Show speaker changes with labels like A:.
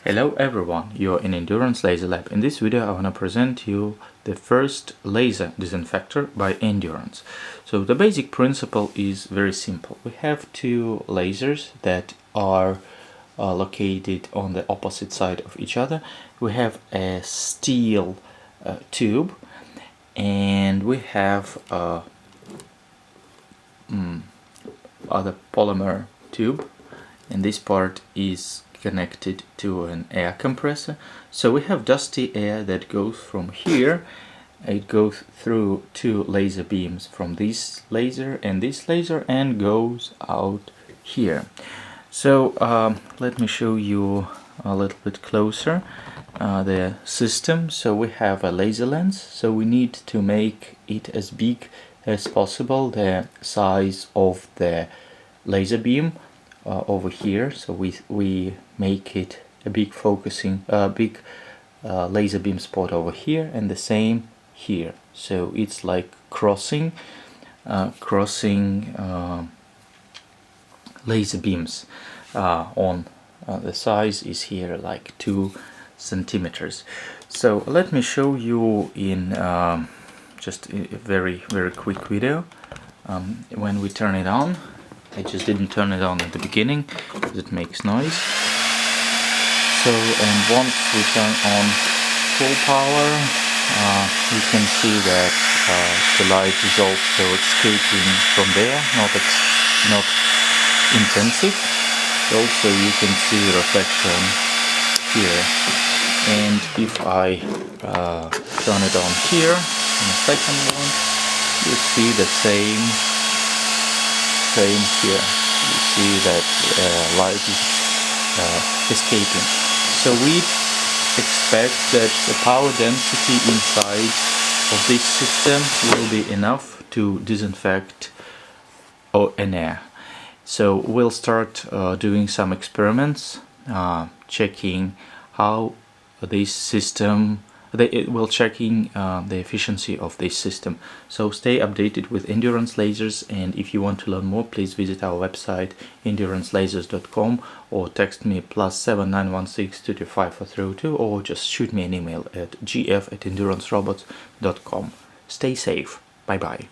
A: Hello everyone, you're in Endurance Laser Lab. In this video I want to present you the first laser disinfector by Endurance. So the basic principle is very simple. We have two lasers that are located on the opposite side of each other. We have a steel tube and we have other polymer tube, and this part is connected to an air compressor. So we have dusty air that goes from here. It goes through two laser beams from this laser and goes out here. So let me show you a little bit closer the system. So we have a laser lens, so we need to make it as big as possible, the size of the laser beam over here. So we make it a big laser beam spot over here, and the same here. So it's like crossing laser beams on the size is here like 2 centimeters. So let me show you in just a very quick video. When we turn it on, I just didn't turn it on at the beginning because it makes noise. So, and once we turn on full power, you can see that the light is also escaping from there, not intensive. Also you can see the reflection here. And if I turn it on here in the second one, you see the same here. You see that light is escaping. So we expect that the power density inside of this system will be enough to disinfect an air. So we'll start doing some experiments, checking how this system, checking the efficiency of this system. So stay updated with Endurance Lasers, and if you want to learn more, please visit our website endurancelasers.com or text me +7 916 225 402, or just shoot me an email at gf@endurancerobots.com. Stay safe. Bye bye.